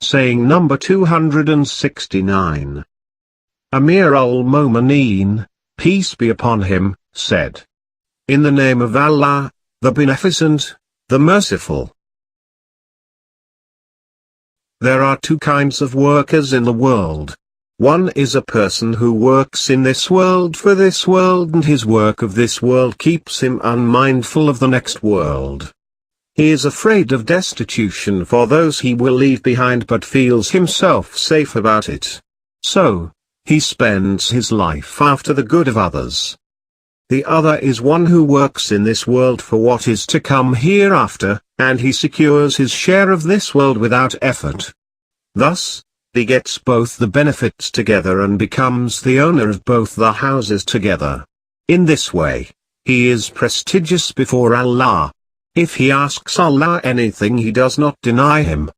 saying number 269. Amir al-Momineen, peace be upon him, said, "In the name of Allah, the Beneficent, the Merciful." There are two kinds of workers in the world. One is a person who works in this world for this world, and his work of this world keeps him unmindful of the next world. He is afraid of destitution for those he will leave behind, but feels himself safe about it. So, he spends his life after the good of others. The other is one who works in this world for what is to come hereafter, and he secures his share of this world without effort. Thus, he gets both the benefits together and becomes the owner of both the houses together. In this way, he is prestigious before Allah. If he asks Allah anything, he does not deny him.